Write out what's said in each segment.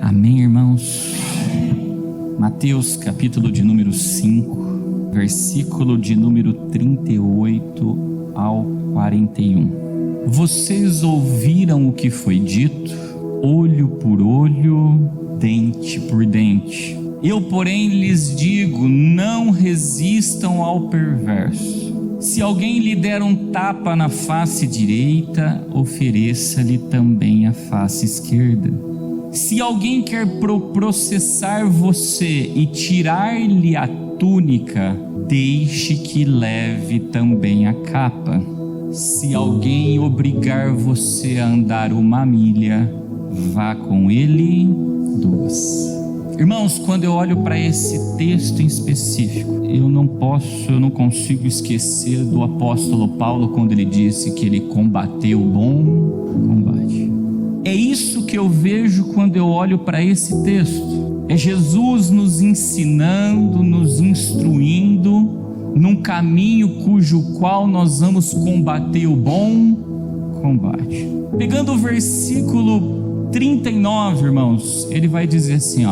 Amém, irmãos? Mateus capítulo de número 5, versículo de número 38 ao 41. Vocês ouviram o que foi dito, olho por olho, dente por dente. Eu, porém, lhes digo, não resistam ao perverso. Se alguém lhe der um tapa na face direita, ofereça-lhe também a face esquerda. Se alguém quer processar você e tirar-lhe a túnica, deixe que leve também a capa. Se alguém obrigar você a andar 1 milha, vá com ele 2. Irmãos, quando eu olho para esse texto em específico, eu não consigo esquecer do apóstolo Paulo quando ele disse que ele combateu o bom combate. É isso que eu vejo quando eu olho para esse texto. É Jesus nos ensinando, nos instruindo num caminho cujo qual nós vamos combater o bom combate. Pegando o versículo 39, irmãos, ele vai dizer assim,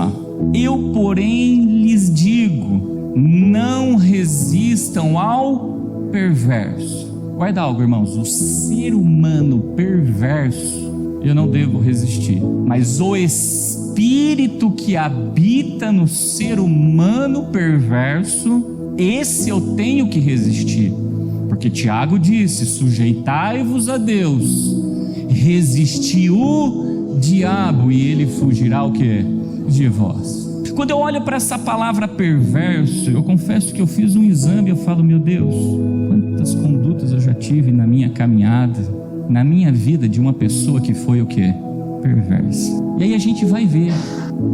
eu, porém, lhes digo, não resistam ao perverso. Guarda algo, irmãos, o ser humano perverso, eu não devo resistir, mas o espírito que habita no ser humano perverso, esse eu tenho que resistir, porque Tiago disse, sujeitai-vos a Deus, resisti o diabo e ele fugirá o quê? De vós. Quando eu olho para essa palavra perverso, eu confesso que eu fiz um exame, eu falo, meu Deus, quantas condutas eu já tive na minha caminhada, na minha vida, de uma pessoa que foi o quê? Perversa. E aí a gente vai ver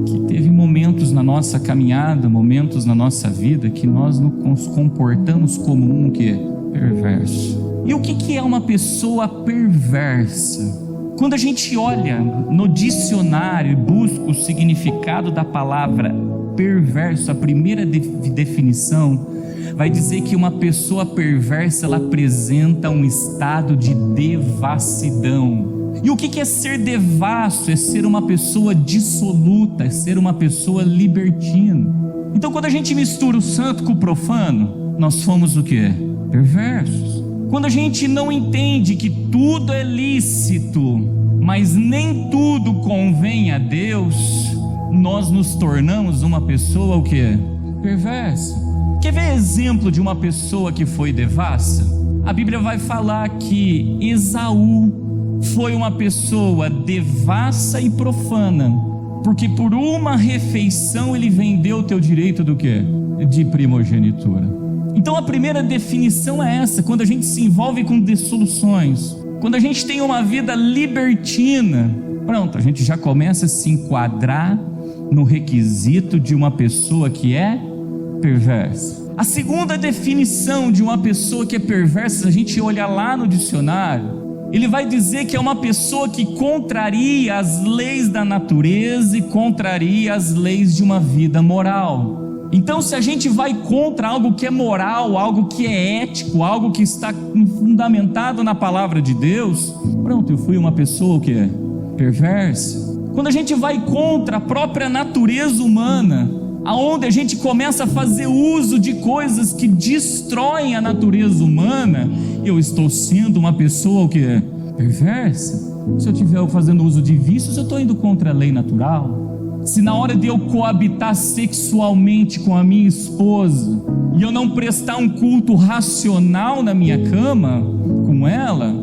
que teve momentos na nossa caminhada, momentos na nossa vida que nós nos comportamos como um quê? Perverso. E o que é uma pessoa perversa? Quando a gente olha no dicionário e busca o significado da palavra perverso, a primeira definição vai dizer que uma pessoa perversa, ela apresenta um estado de devassidão. E o que é ser devasso? É ser uma pessoa dissoluta, é ser uma pessoa libertina. Então quando a gente mistura o santo com o profano, nós fomos o quê? Perversos. Quando a gente não entende que tudo é lícito, mas nem tudo convém a Deus, nós nos tornamos uma pessoa o quê? Perversa. Quer ver exemplo de uma pessoa que foi devassa? A Bíblia vai falar que Esaú foi uma pessoa devassa e profana, porque por uma refeição ele vendeu o teu direito do quê? De primogenitura. Então a primeira definição é essa: quando a gente se envolve com dissoluções, quando a gente tem uma vida libertina, pronto, a gente já começa a se enquadrar no requisito de uma pessoa que é perversa. A segunda definição de uma pessoa que é perversa, se a gente olhar lá no dicionário, ele vai dizer que é uma pessoa que contraria as leis da natureza e contraria as leis de uma vida moral. Então, se a gente vai contra algo que é moral, algo que é ético, algo que está fundamentado na palavra de Deus, pronto, eu fui uma pessoa que é perversa. Quando a gente vai contra a própria natureza humana, aonde a gente começa a fazer uso de coisas que destroem a natureza humana, eu estou sendo uma pessoa que é perversa. Se eu estiver fazendo uso de vícios, eu estou indo contra a lei natural. Se na hora de eu coabitar sexualmente com a minha esposa e eu não prestar um culto racional na minha cama com ela,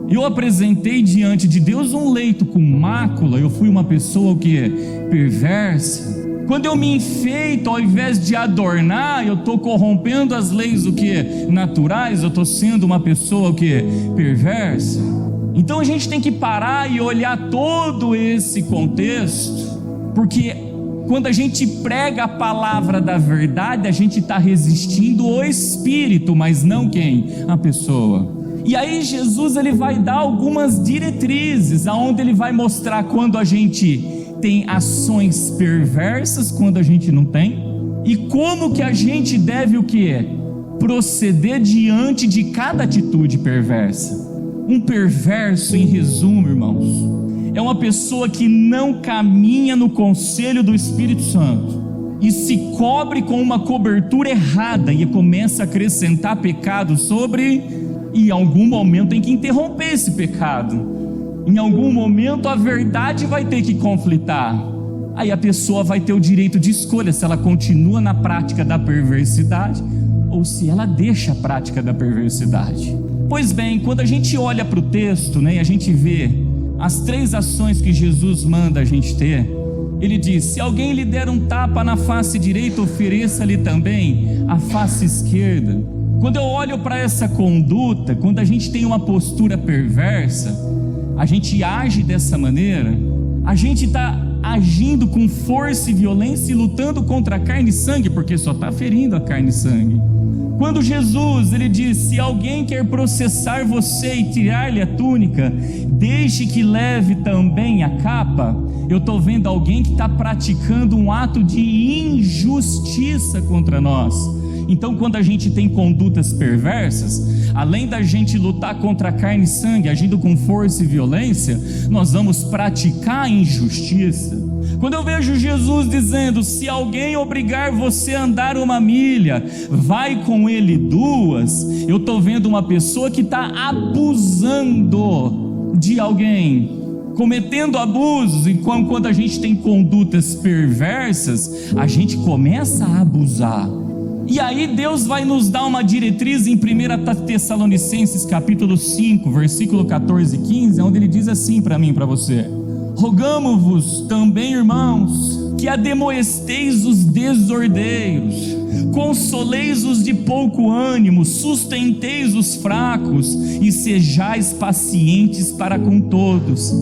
eu apresentei diante de Deus um leito com mácula, eu fui uma pessoa que é perversa. Quando eu me enfeito, ao invés de adornar, eu estou corrompendo as leis o que? Naturais, eu estou sendo uma pessoa o que? Perversa. Então a gente tem que parar e olhar todo esse contexto, porque quando a gente prega a palavra da verdade, a gente está resistindo o espírito, mas não quem? A pessoa. E aí Jesus ele vai dar algumas diretrizes, aonde ele vai mostrar quando a gente tem ações perversas, quando a gente não tem, e como que a gente deve o que? Proceder diante de cada atitude perversa. Um perverso, em resumo, irmãos, é uma pessoa que não caminha no conselho do Espírito Santo e se cobre com uma cobertura errada e começa a acrescentar pecado sobre, e em algum momento tem que interromper esse pecado. Em algum momento a verdade vai ter que conflitar. Aí a pessoa vai ter o direito de escolha se ela continua na prática da perversidade ou se ela deixa a prática da perversidade. Pois bem, quando a gente olha para o texto, e a gente vê as 3 ações que Jesus manda a gente ter, ele diz: se alguém lhe der um tapa na face direita, ofereça-lhe também a face esquerda. Quando eu olho para essa conduta, quando a gente tem uma postura perversa, a gente age dessa maneira, a gente está agindo com força e violência e lutando contra a carne e sangue, porque só está ferindo a carne e sangue. Quando Jesus, ele diz: se alguém quer processar você e tirar-lhe a túnica, deixe que leve também a capa. Eu estou vendo alguém que está praticando um ato de injustiça contra nós. Então, quando a gente tem condutas perversas, além da gente lutar contra a carne e sangue, agindo com força e violência, nós vamos praticar a injustiça. Quando eu vejo Jesus dizendo: se alguém obrigar você a andar 1 milha, vai com ele 2, eu estou vendo uma pessoa que está abusando de alguém, cometendo abusos. E quando a gente tem condutas perversas, a gente começa a abusar. E aí Deus vai nos dar uma diretriz em 1 Tessalonicenses capítulo 5, versículo 14 e 15, onde ele diz assim para mim e para você: rogamo-vos também, irmãos, que ademoesteis os desordeiros, consoleis os de pouco ânimo, sustenteis os fracos e sejais pacientes para com todos.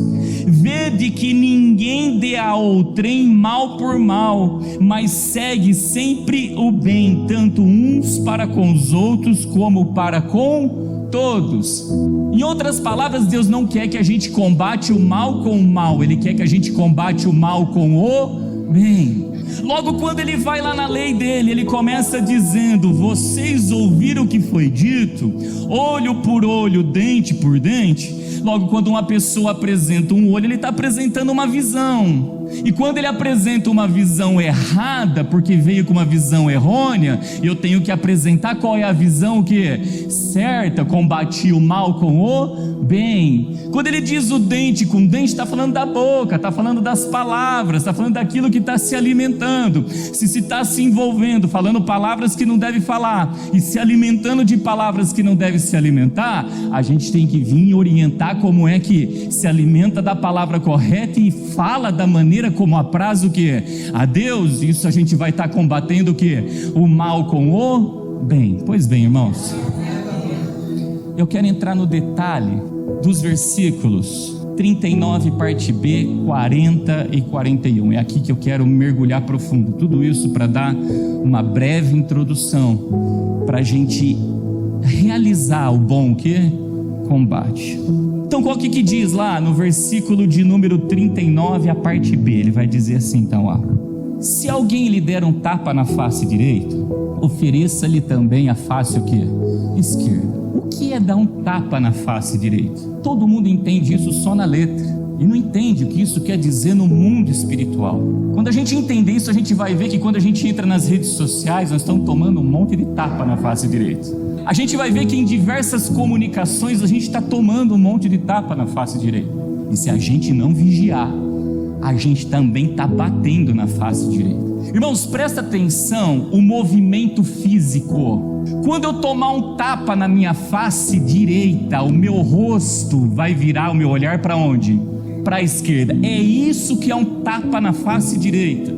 Vede que ninguém dê a outrem mal por mal, mas segue sempre o bem, tanto uns para com os outros como para com todos. Em outras palavras, Deus não quer que a gente combate o mal com o mal, Ele quer que a gente combate o mal com o bem. Logo quando ele vai lá na lei dele, ele começa dizendo: vocês ouviram o que foi dito, olho por olho, dente por dente. Logo, quando uma pessoa apresenta um olho, ele está apresentando uma visão. E quando ele apresenta uma visão errada, porque veio com uma visão errônea, eu tenho que apresentar qual é a visão certa, combater o mal com o bem. Quando ele diz o dente com dente, está falando da boca, está falando das palavras, está falando daquilo que está se alimentando. Se está se envolvendo, falando palavras que não deve falar, e se alimentando de palavras que não deve se alimentar, a gente tem que vir e orientar como é que se alimenta da palavra correta e fala da maneira como apraz a Deus. Isso a gente vai estar combatendo o mal com o bem. Pois bem, irmãos, eu quero entrar no detalhe dos versículos 39 parte B, 40 e 41. É aqui que eu quero mergulhar profundo. Tudo isso para dar uma breve introdução, para a gente realizar o bom combate. Então, qual que diz lá no versículo de número 39, a parte B? Ele vai dizer assim, então, se alguém lhe der um tapa na face direita, ofereça-lhe também a face esquerda. O que é dar um tapa na face direita? Todo mundo entende isso só na letra, e não entende o que isso quer dizer no mundo espiritual. Quando a gente entender isso, a gente vai ver que quando a gente entra nas redes sociais, nós estamos tomando um monte de tapa na face direita. A gente vai ver que em diversas comunicações a gente está tomando um monte de tapa na face direita. E se a gente não vigiar, a gente também está batendo na face direita. Irmãos, presta atenção, o movimento físico. Quando eu tomar um tapa na minha face direita, o meu rosto vai virar, o meu olhar para onde? Para a esquerda. É isso que é um tapa na face direita.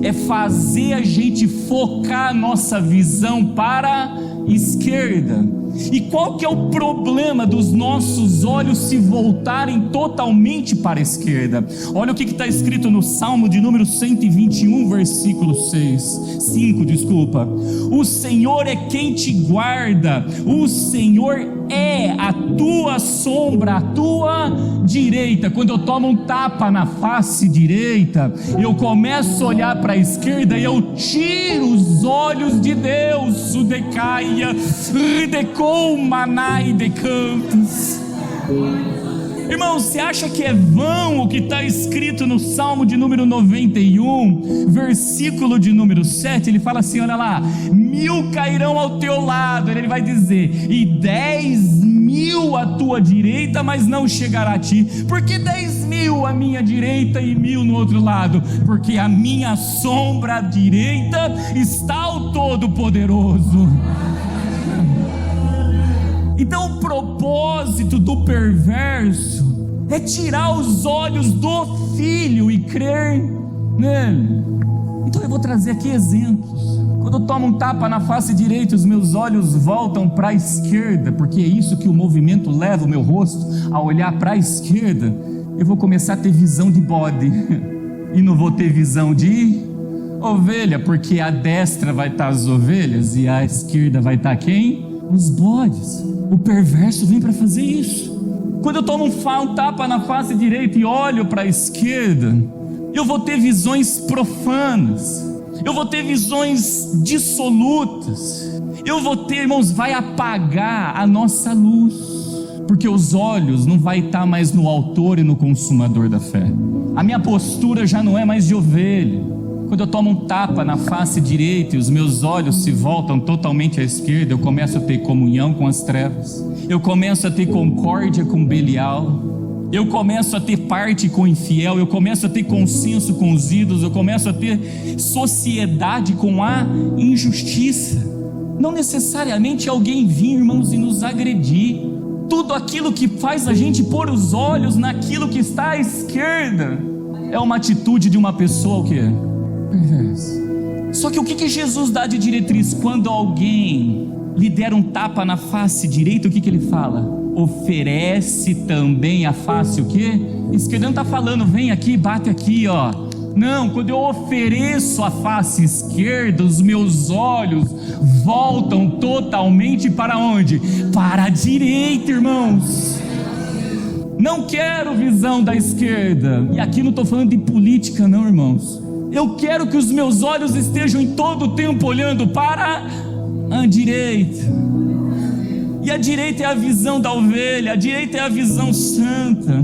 É fazer a gente focar a nossa visão para a esquerda. E qual que é o problema dos nossos olhos se voltarem totalmente para a esquerda? Olha o que está escrito no Salmo de número 121, versículo 5. O Senhor é quem te guarda, o Senhor é a tua sombra, a tua direita. Quando eu tomo um tapa na face direita, eu começo a olhar para a esquerda e eu tiro os olhos de Deus. O decaia, redecou manai de cantos. Irmão, você acha que é vão o que está escrito no Salmo de número 91, versículo de número 7? Ele fala assim, olha lá: 1000 cairão ao teu lado, ele vai dizer, e 10.000 à tua direita, mas não chegará a ti. Por que 10.000 à minha direita e 1.000 no outro lado? Porque a minha sombra à direita está o Todo-Poderoso. Então o propósito do perverso é tirar os olhos do Filho e crer nele. Então eu vou trazer aqui exemplos. Quando eu tomo um tapa na face direita, os meus olhos voltam para a esquerda, porque é isso que o movimento leva o meu rosto a olhar para a esquerda. Eu vou começar a ter visão de bode e não vou ter visão de ovelha, porque à destra vai estar as ovelhas e à esquerda vai estar quem? Os bodes. O perverso vem para fazer isso. Quando eu tomo um tapa na face direita e olho para a esquerda, eu vou ter visões profanas, eu vou ter visões dissolutas, eu vou ter, irmãos, vai apagar a nossa luz, porque os olhos não vai estar mais no autor e no consumador da fé. A minha postura já não é mais de ovelha. Quando eu tomo um tapa na face direita e os meus olhos se voltam totalmente à esquerda, eu começo a ter comunhão com as trevas, eu começo a ter concórdia com Belial, eu começo a ter parte com o infiel, eu começo a ter consenso com os ídolos, eu começo a ter sociedade com a injustiça. Não necessariamente alguém vir, irmãos, e nos agredir. Tudo aquilo que faz a gente pôr os olhos naquilo que está à esquerda é uma atitude de uma pessoa o quê? Perversa. Só que o que Jesus dá de diretriz? Quando alguém lhe der um tapa na face direita, o que ele fala? Oferece também a face o quê? Esquerda. Não está falando, vem aqui, bate aqui, ó. Não, quando eu ofereço a face esquerda, os meus olhos voltam totalmente para onde? Para a direita, irmãos. Não quero visão da esquerda. E aqui não estou falando de política não, irmãos. Eu quero que os meus olhos estejam em todo o tempo olhando para a direita. E a direita é a visão da ovelha, a direita é a visão santa,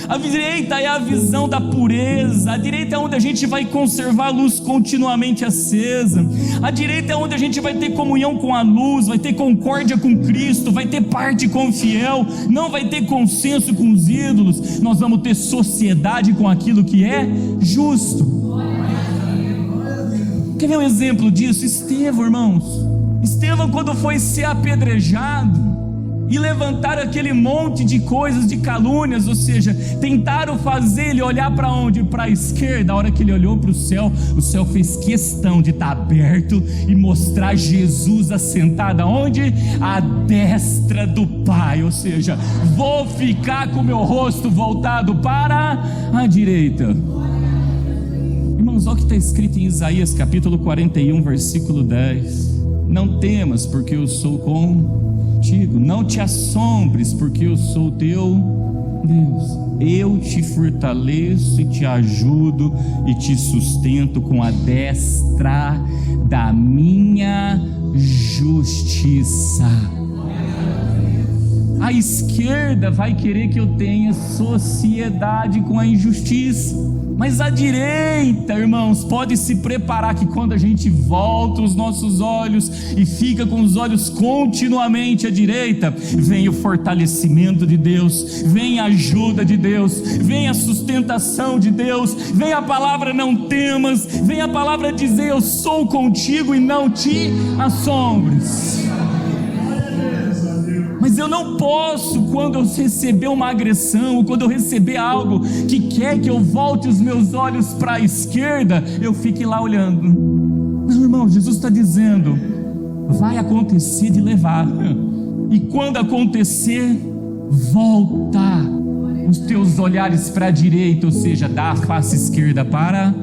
a direita é a visão da pureza, a direita é onde a gente vai conservar a luz continuamente acesa, a direita é onde a gente vai ter comunhão com a luz, vai ter concórdia com Cristo, vai ter parte com o fiel, não vai ter consenso com os ídolos, nós vamos ter sociedade com aquilo que é justo. Quer ver um exemplo disso? Estevão, irmãos. Estevão, quando foi ser apedrejado e levantaram aquele monte de coisas, de calúnias, ou seja, tentaram fazer ele olhar para onde? Para a esquerda. A hora que ele olhou para o céu fez questão de estar aberto e mostrar Jesus assentado aonde? À destra do Pai, ou seja, vou ficar com o meu rosto voltado para a direita. Irmãos, olha o que está escrito em Isaías capítulo 41, versículo 10. Não temas, porque eu sou contigo. Não te assombres, porque eu sou teu Deus. Eu te fortaleço e te ajudo e te sustento com a destra da minha justiça. A esquerda vai querer que eu tenha sociedade com a injustiça, mas a direita, irmãos, pode se preparar que quando a gente volta os nossos olhos e fica com os olhos continuamente à direita, vem o fortalecimento de Deus, vem a ajuda de Deus, vem a sustentação de Deus, vem a palavra não temas, vem a palavra dizer eu sou contigo e não te assombres. Mas eu não posso, quando eu receber uma agressão, quando eu receber algo que quer que eu volte os meus olhos para a esquerda, eu fique lá olhando. Não, irmão, Jesus está dizendo, vai acontecer de levar, e quando acontecer, volta os teus olhares para a direita, ou seja, dá a face esquerda para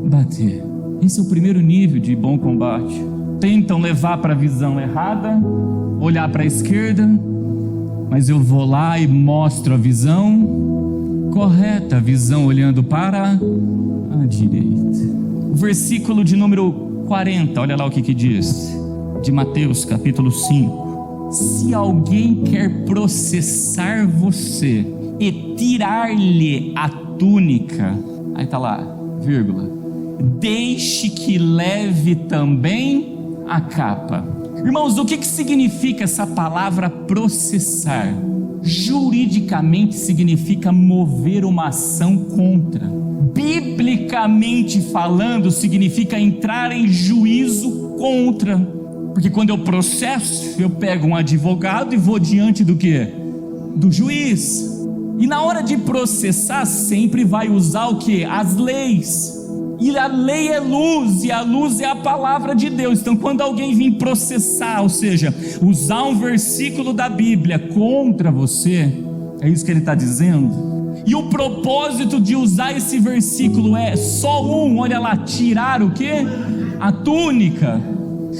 bater. Esse é o primeiro nível de bom combate. Tentam levar para a visão errada, olhar para a esquerda, mas eu vou lá e mostro a visão correta, a visão olhando para a direita. O versículo de número 40, olha lá o que diz, de Mateus capítulo 5. Se alguém quer processar você e tirar-lhe a túnica. Aí está lá, vírgula. Deixe que leve também a capa. Irmãos, o que significa essa palavra processar? Juridicamente significa mover uma ação contra. Biblicamente falando, significa entrar em juízo contra. Porque quando eu processo, eu pego um advogado e vou diante do quê? Do juiz. E na hora de processar, sempre vai usar o quê? As leis. E a lei é luz, e a luz é a palavra de Deus. Então quando alguém vir processar, ou seja, usar um versículo da Bíblia contra você, é isso que ele está dizendo. E o propósito de usar esse versículo é só olha lá, tirar o quê? A túnica.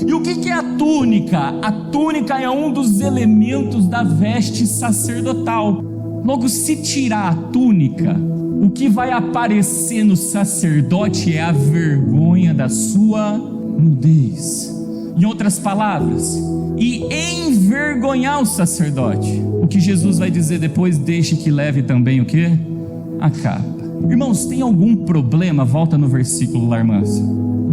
E o que é a túnica? A túnica é um dos elementos da veste sacerdotal. Logo, se tirar a túnica, o que vai aparecer no sacerdote é a vergonha da sua nudez. Em outras palavras, e envergonhar o sacerdote. O que Jesus vai dizer depois, deixe que leve também o quê? A capa. Irmãos, tem algum problema, volta no versículo lá, irmãs,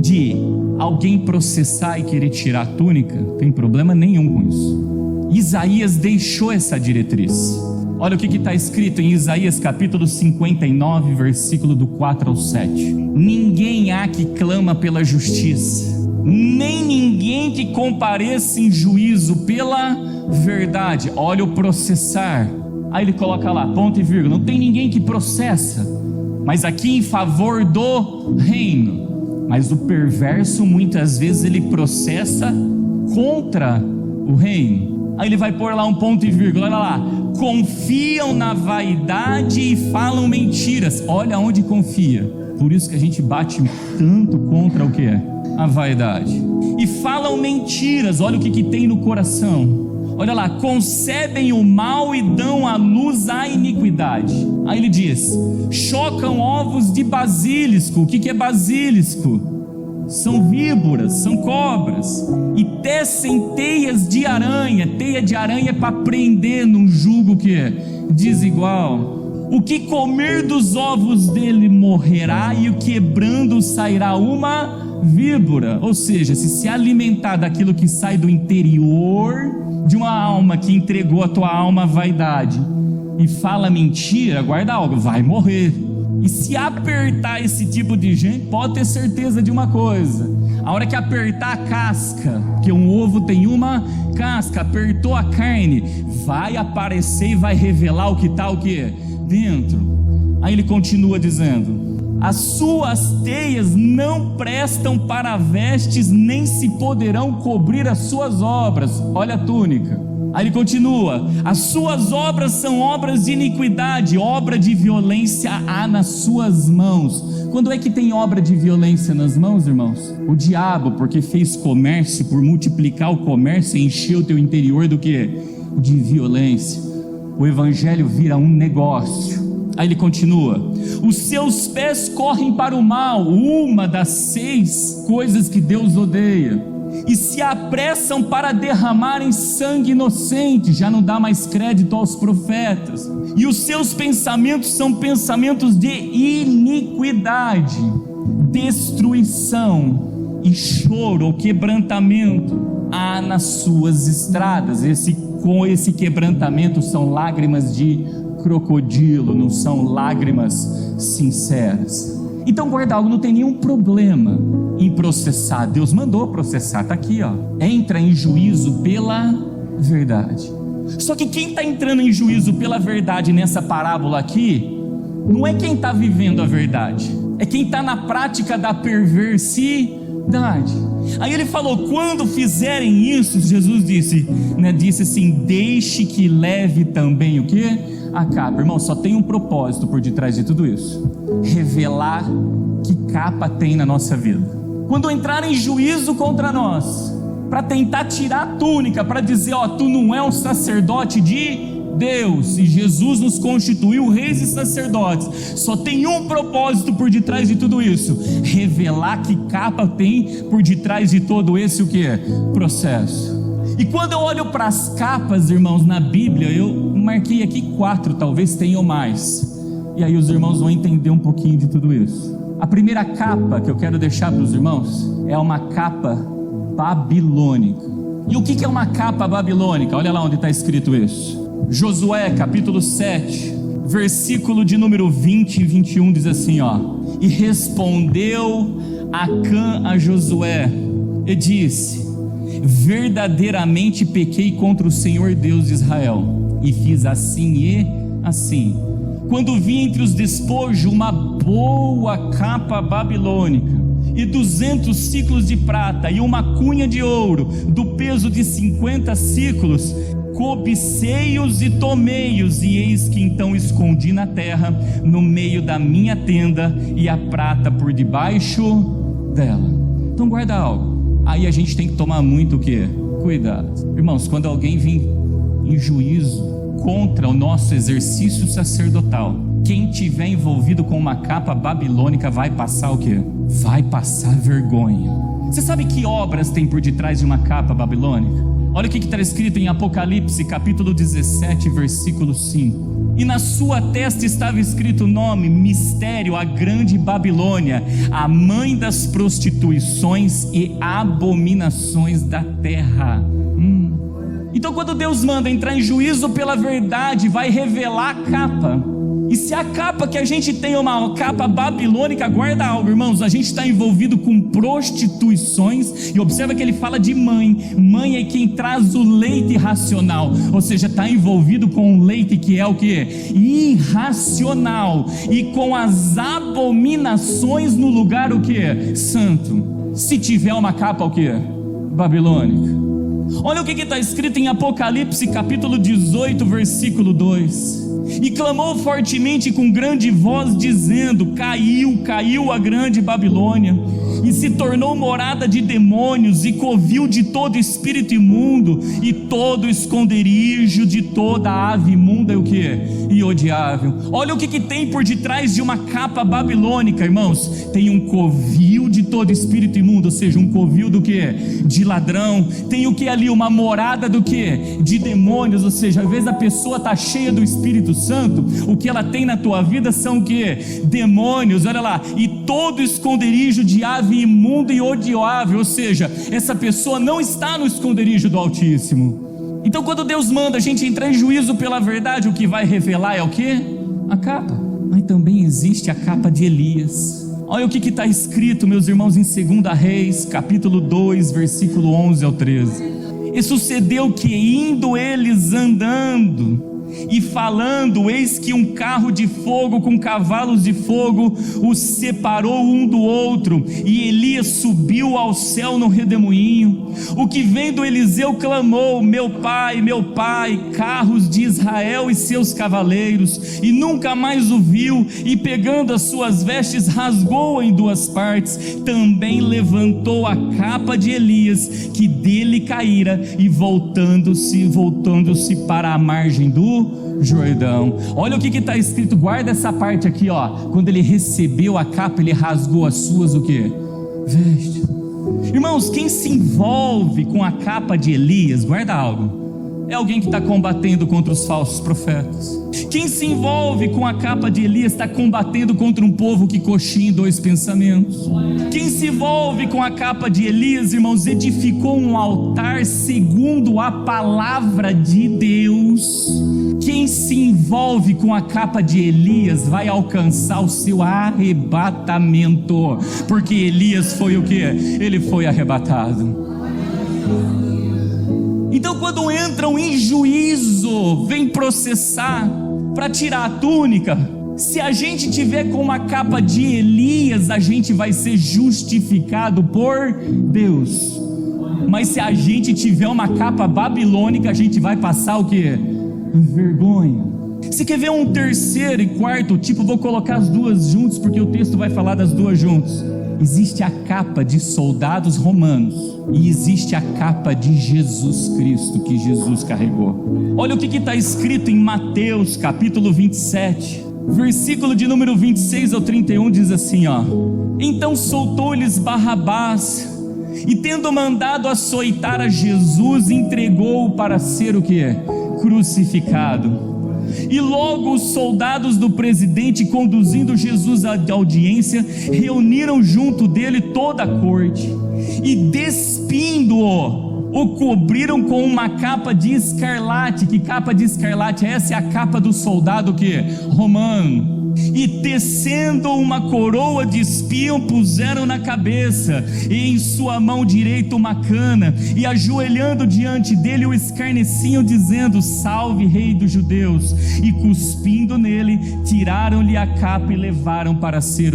de alguém processar e querer tirar a túnica? Tem problema nenhum com isso. Isaías deixou essa diretriz. Olha o que está escrito em Isaías capítulo 59, versículo do 4 ao 7. Ninguém há que clama pela justiça, nem ninguém que compareça em juízo pela verdade. Olha o processar. Aí ele coloca lá, ponto e vírgula. Não tem ninguém que processa, mas aqui em favor do reino. Mas o perverso muitas vezes ele processa contra o reino. Aí ele vai pôr lá um ponto e vírgula, olha lá, confiam na vaidade e falam mentiras. Olha onde confia. Por isso que a gente bate tanto contra o que é a vaidade. E falam mentiras. Olha o que tem no coração. Olha lá, concebem o mal e dão à luz a iniquidade. Aí ele diz, chocam ovos de basílisco. O que é basílisco? São víboras, são cobras, e tecem teias de aranha. Teia de aranha é para prender num jugo que é desigual. O que comer dos ovos dele morrerá, e o quebrando sairá uma víbora. Ou seja, se alimentar daquilo que sai do interior de uma alma que entregou a tua alma à vaidade e fala mentira, guarda algo, vai morrer. E se apertar esse tipo de gente, pode ter certeza de uma coisa: a hora que apertar a casca, porque um ovo tem uma casca, apertou a carne, vai aparecer e vai revelar o que está o que dentro. Aí ele continua dizendo: as suas teias não prestam para vestes, nem se poderão cobrir as suas obras. Olha a túnica. Aí ele continua: as suas obras são obras de iniquidade, obra de violência há nas suas mãos. Quando é que tem obra de violência nas mãos, irmãos? O diabo, porque fez comércio, por multiplicar o comércio, encheu o teu interior do que? De violência. O evangelho vira um negócio. Aí ele continua: os seus pés correm para o mal, uma das 6 coisas que Deus odeia, e se apressam para derramarem sangue inocente. Já não dá mais crédito aos profetas. E os seus pensamentos são pensamentos de iniquidade, destruição e choro ou quebrantamento há nas suas estradas. Com esse quebrantamento são lágrimas de crocodilo, não são lágrimas sinceras. Então guarda algo, não tem nenhum problema em processar. Deus mandou processar, está aqui, ó. Entra em juízo pela verdade. Só que quem está entrando em juízo pela verdade nessa parábola aqui, não é quem está vivendo a verdade, é quem está na prática da perversidade. Aí ele falou: quando fizerem isso, Jesus disse assim: deixe que leve também o que? A capa. Irmão, só tem um propósito por detrás de tudo isso: revelar que capa tem na nossa vida. Quando entrar em juízo contra nós, para tentar tirar a túnica, para dizer: ó, tu não é um sacerdote de Deus, e Jesus nos constituiu reis e sacerdotes, só tem um propósito por detrás de tudo isso: revelar que capa tem por detrás de todo esse o que? Processo. E quando eu olho para as capas, irmãos, na Bíblia, eu marquei aqui 4, talvez tenham mais. E aí os irmãos vão entender um pouquinho de tudo isso. A primeira capa que eu quero deixar para os irmãos é uma capa babilônica. E o que é uma capa babilônica? Olha lá onde está escrito isso. Josué capítulo 7, versículo de número 20 e 21 diz assim, ó: e respondeu Acã a Josué e disse: verdadeiramente pequei contra o Senhor Deus de Israel, e fiz assim e assim, quando vi entre os despojos uma boa capa babilônica, e 200 ciclos de prata, e uma cunha de ouro, do peso de 50 ciclos, cobicei-os e tomei-os, e eis que então escondi na terra, no meio da minha tenda, e a prata por debaixo dela. Então guarda algo, aí a gente tem que tomar muito o quê? Cuidado. Irmãos, quando alguém vem em juízo contra o nosso exercício sacerdotal, quem tiver envolvido com uma capa babilônica vai passar o quê? Vai passar vergonha. Você sabe que obras tem por detrás de uma capa babilônica? Olha o que está escrito em Apocalipse capítulo 17 versículo 5: e na sua testa estava escrito o nome: mistério, a grande Babilônia, a mãe das prostituições e abominações da terra. Então quando Deus manda entrar em juízo pela verdade, vai revelar a capa. E se a capa que a gente tem é uma capa babilônica, guarda algo, irmãos, a gente está envolvido com prostituições. E observa que ele fala de mãe. Mãe é quem traz o leite racional, ou seja, está envolvido com um leite que é o que? Irracional, e com as abominações no lugar o que? Santo. Se tiver uma capa o que? Babilônica. Olha o que está escrito em Apocalipse capítulo 18 versículo 2: e clamou fortemente com grande voz dizendo: caiu a grande Babilônia, e se tornou morada de demônios, e covil de todo espírito imundo, e todo esconderijo de toda ave imunda, e o que? E odiável. Olha o que tem por detrás de uma capa babilônica, irmãos. Tem um covil de todo espírito imundo, ou seja, um covil do que? De ladrão. Tem o que ali? Uma morada do que? De demônios, ou seja, às vezes a pessoa está cheia do Espírito Santo, o que ela tem na tua vida são o que? Demônios. Olha lá, e todo esconderijo de ave imunda e odiável, ou seja, essa pessoa não está no esconderijo do Altíssimo. Então quando Deus manda a gente entrar em juízo pela verdade, o que vai revelar é o que? A capa. Mas também existe a capa de Elias. Olha o que está escrito, meus irmãos, em 2 Reis capítulo 2 versículo 11 ao 13: e sucedeu que, indo eles andando e falando, eis que um carro de fogo com cavalos de fogo os separou um do outro, e Elias subiu ao céu no redemoinho. O que vendo Eliseu clamou: meu pai, carros de Israel e seus cavaleiros, e nunca mais o viu, e pegando as suas vestes rasgou-a em 2 partes. Também levantou a capa de Elias que dele caíra, e voltando-se para a margem do Jordão. Olha o que está escrito, guarda essa parte aqui, ó. Quando ele recebeu a capa, ele rasgou as suas o que? Vestes. Irmãos, quem se envolve com a capa de Elias, guarda algo, é alguém que está combatendo contra os falsos profetas. Quem se envolve com a capa de Elias está combatendo contra um povo que coxinha em 2 pensamentos. Quem se envolve com a capa de Elias, irmãos, edificou um altar segundo a palavra de Deus. Quem se envolve com a capa de Elias vai alcançar o seu arrebatamento, porque Elias foi o que? Ele foi arrebatado. Então quando entram em juízo, vem processar para tirar a túnica. Se a gente tiver com uma capa de Elias, a gente vai ser justificado por Deus. Mas se a gente tiver uma capa babilônica, a gente vai passar o que? Vergonha. Você quer ver um terceiro e quarto tipo? Vou colocar as duas juntas, porque o texto vai falar das duas juntas. Existe a capa de soldados romanos e existe a capa de Jesus Cristo que Jesus carregou. Olha o que está escrito em Mateus capítulo 27, versículo de número 26 ao 31, diz assim, ó: então soltou-lhes Barrabás, e tendo mandado açoitar a Jesus, entregou-o para ser o que? Crucificado. E logo os soldados do presidente, conduzindo Jesus à audiência, reuniram junto dele toda a corte e, despindo-o, o cobriram com uma capa de escarlate. Que capa de escarlate? Essa é a capa do soldado romano. E tecendo uma coroa de espinho puseram na cabeça, e em sua mão direita uma cana, e ajoelhando diante dele o escarneciam, dizendo: salve, rei dos judeus. E cuspindo nele, tiraram-lhe a capa e levaram para ser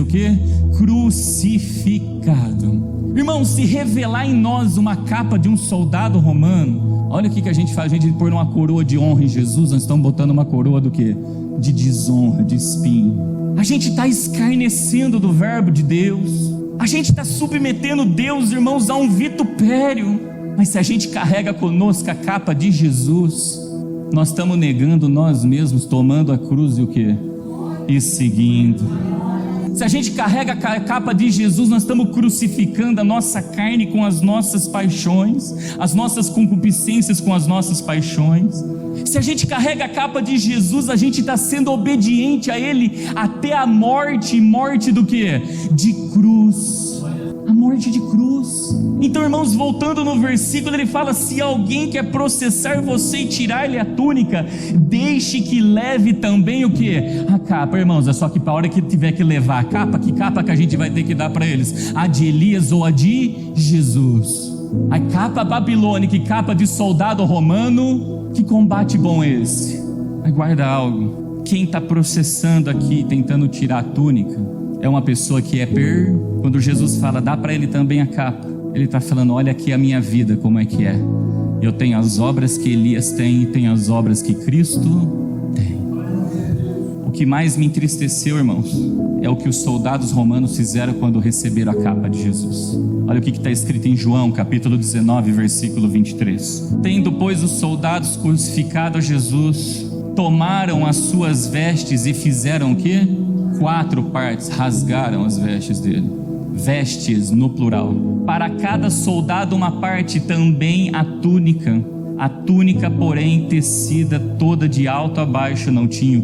crucificado. Irmãos, se revelar em nós uma capa de um soldado romano, olha o que a gente faz. A gente pôr uma coroa de honra em Jesus, nós estamos botando uma coroa do quê? De desonra, de espinho. A gente está escarnecendo do verbo de Deus, a gente está submetendo Deus, irmãos, a um vitupério. Mas se a gente carrega conosco a capa de Jesus, nós estamos negando nós mesmos, tomando a cruz e seguindo. Se a gente carrega a capa de Jesus, nós estamos crucificando a nossa carne com as nossas paixões, as nossas concupiscências com as nossas paixões. Se a gente carrega a capa de Jesus, a gente está sendo obediente a Ele até a morte. Morte do quê? De cruz. A morte de cruz. Então, irmãos, voltando no versículo, ele fala: se alguém quer processar você e tirar-lhe a túnica, deixe que leve também a capa. Irmãos, é só que para a hora que tiver que levar a capa, que capa que a gente vai ter que dar para eles? A de Elias ou a de Jesus? A capa babilônica e capa de soldado romano? Que combate bom é esse? Mas guarda algo: quem está processando aqui, tentando tirar a túnica, é uma pessoa que quando Jesus fala, dá para ele também a capa, ele está falando: olha aqui a minha vida, como é que é. Eu tenho as obras que Elias tem, e tenho as obras que Cristo tem. O que mais me entristeceu, irmãos, é o que os soldados romanos fizeram quando receberam a capa de Jesus. Olha o que está escrito em João, capítulo 19, versículo 23. Tendo, pois, os soldados crucificado a Jesus, tomaram as suas vestes e fizeram 4 partes, rasgaram as vestes dele. Vestes no plural. Para cada soldado uma parte, também a túnica. A túnica, porém, tecida toda de alto a baixo, não tinha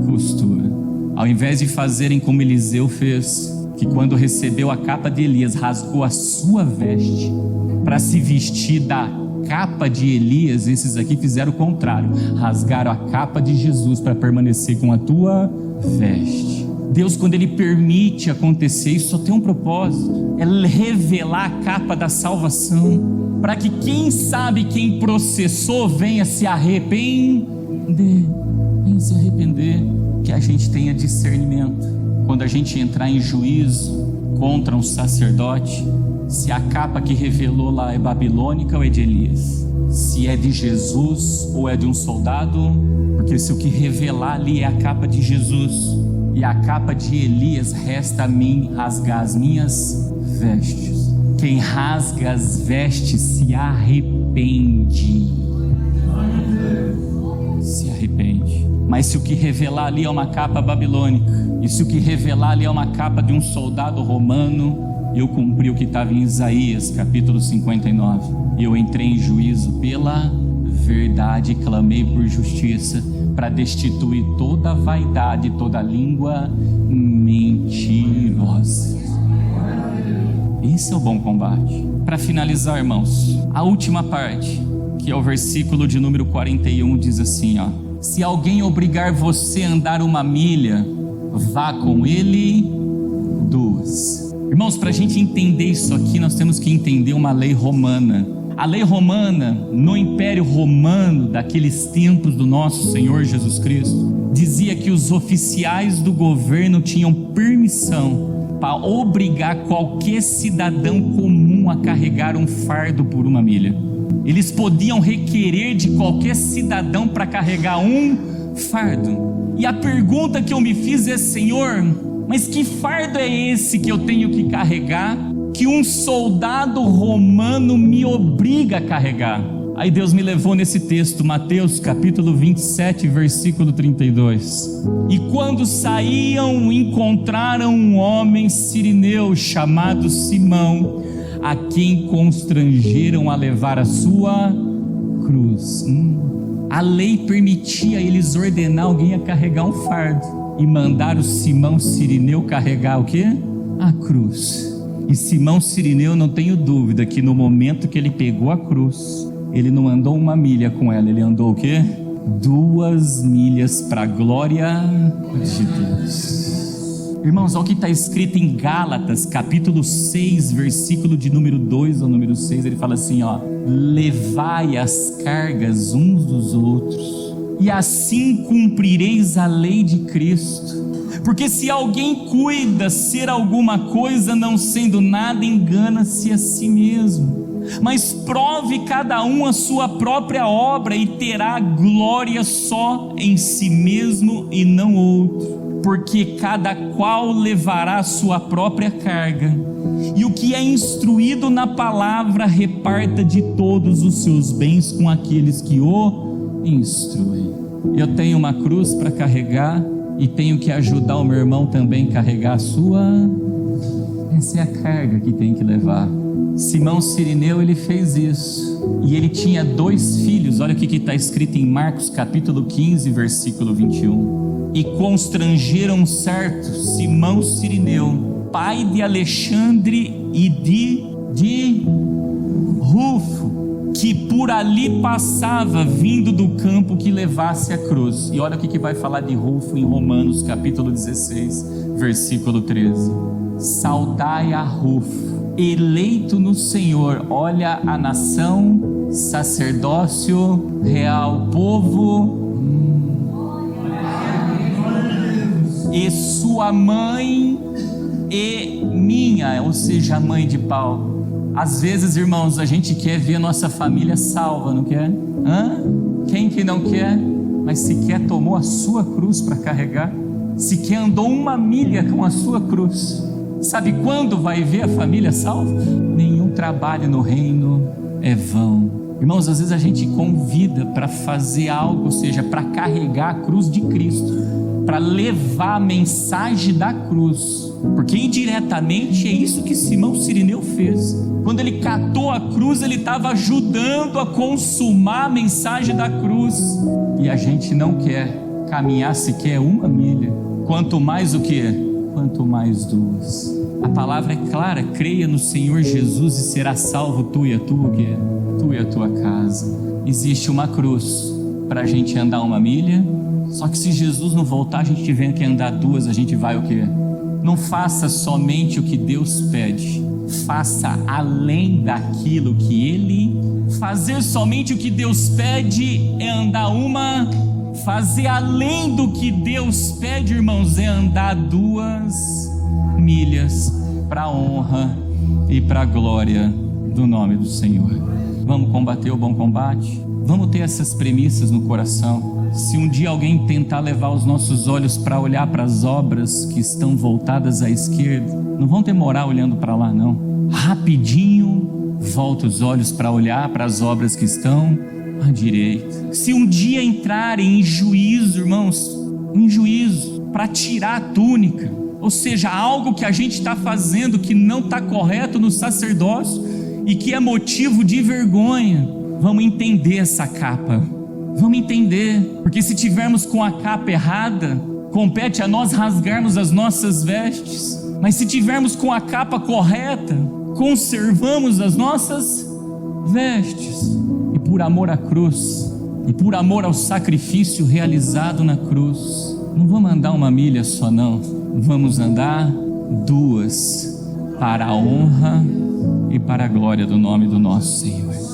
costura. Ao invés de fazerem como Eliseu fez, que quando recebeu a capa de Elias, rasgou a sua veste para se vestir da capa de Elias, esses aqui fizeram o contrário, rasgaram a capa de Jesus para permanecer com a tua veste. Deus, quando Ele permite acontecer isso, só tem um propósito: é revelar a capa da salvação, para que quem sabe, quem processou, venha se arrepender, que a gente tenha discernimento, quando a gente entrar em juízo contra um sacerdote, se a capa que revelou lá é babilônica ou é de Elias, se é de Jesus ou é de um soldado, porque se o que revelar ali é a capa de Jesus e a capa de Elias, resta a mim rasgar as minhas vestes. Quem rasga as vestes se arrepende. Se arrepende. Mas se o que revelar ali é uma capa babilônica, e se o que revelar ali é uma capa de um soldado romano, eu cumpri o que estava em Isaías, capítulo 59. Eu entrei em juízo pela verdade e clamei por justiça, para destituir toda vaidade, toda língua mentirosa. Esse é o bom combate. Para finalizar, irmãos, a última parte, que é o versículo de número 41, diz assim: se alguém obrigar você a andar 1 milha, vá com ele 2. Irmãos, para a gente entender isso aqui, nós temos que entender uma lei romana. A lei romana, no Império Romano, daqueles tempos do nosso Senhor Jesus Cristo, dizia que os oficiais do governo tinham permissão para obrigar qualquer cidadão comum a carregar um fardo por 1 milha. Eles podiam requerer de qualquer cidadão para carregar um fardo. E a pergunta que eu me fiz é: Senhor, mas que fardo é esse que eu tenho que carregar, que um soldado romano me obriga a carregar? Aí Deus me levou nesse texto, Mateus capítulo 27, versículo 32. E quando saíam, encontraram um homem cireneu chamado Simão, a quem constrangeram a levar a sua cruz. A lei permitia eles ordenar alguém a carregar um fardo e mandaram Simão Cirineu carregar o quê? A cruz. E Simão Cirineu, não tenho dúvida que no momento que ele pegou a cruz, ele não andou 1 milha com ela, ele andou o quê? 2 milhas para a glória de Deus. Irmãos, olha o que está escrito em Gálatas, capítulo 6, versículo de número 2 ao número 6, ele fala assim, ó: levai as cargas uns dos outros, e assim cumprireis a lei de Cristo. Porque se alguém cuida ser alguma coisa, não sendo nada, engana-se a si mesmo. Mas prove cada um a sua própria obra, e terá glória só em si mesmo e não outro. Porque cada qual levará a sua própria carga, e o que é instruído na palavra reparta de todos os seus bens com aqueles que o instruem. Eu tenho uma cruz para carregar, e tenho que ajudar o meu irmão também a carregar a sua. Essa é a carga que tem que levar. Simão Cirineu, ele fez isso, e ele tinha 2 filhos. Olha o que está escrito em Marcos capítulo 15, versículo 21. E constrangeram certo Simão Cirineu, pai de Alexandre e de Rufo, que por ali passava, vindo do campo que levasse a cruz. E olha o que vai falar de Rufo em Romanos capítulo 16, versículo 13. Saudai a Rufo, eleito no Senhor. Olha a nação, sacerdócio real, povo, e sua mãe e minha, ou seja, a mãe de Paulo. Às vezes, irmãos, a gente quer ver a nossa família salva, não quer? Quem que não quer? Mas sequer tomou a sua cruz para carregar, sequer andou 1 milha com a sua cruz. Sabe quando vai ver a família salva? Nenhum trabalho no reino é vão. Irmãos, às vezes a gente convida para fazer algo, ou seja, para carregar a cruz de Cristo, para levar a mensagem da cruz, porque indiretamente é isso que Simão Cirineu fez. Quando ele catou a cruz, ele estava ajudando a consumar a mensagem da cruz, e a gente não quer caminhar sequer 1 milha, quanto mais o que? Quanto mais 2. A palavra é clara: creia no Senhor Jesus e será salvo tu e a tua, tu e a tua casa. Existe uma cruz para a gente andar 1 milha, só que se Jesus não voltar, a gente tiver que andar 2, a gente vai o quê? Não faça somente o que Deus pede, faça além daquilo que Ele. Fazer somente o que Deus pede é andar 1. Fazer além do que Deus pede, irmãos, é andar 2 milhas para a honra e para a glória do nome do Senhor. Vamos combater o bom combate? Vamos ter essas premissas no coração. Se um dia alguém tentar levar os nossos olhos para olhar para as obras que estão voltadas à esquerda, não vão demorar olhando para lá, não. Rapidinho, volta os olhos para olhar para as obras que estão à direita. Se um dia entrarem em juízo, irmãos, em juízo, para tirar a túnica, ou seja, algo que a gente está fazendo que não está correto no sacerdócio e que é motivo de vergonha, vamos entender essa capa. Vamos entender, porque se tivermos com a capa errada, compete a nós rasgarmos as nossas vestes, mas se tivermos com a capa correta, conservamos as nossas vestes. E por amor à cruz, e por amor ao sacrifício realizado na cruz, não vamos andar 1 milha só, não, vamos andar 2, para a honra e para a glória do nome do nosso Senhor.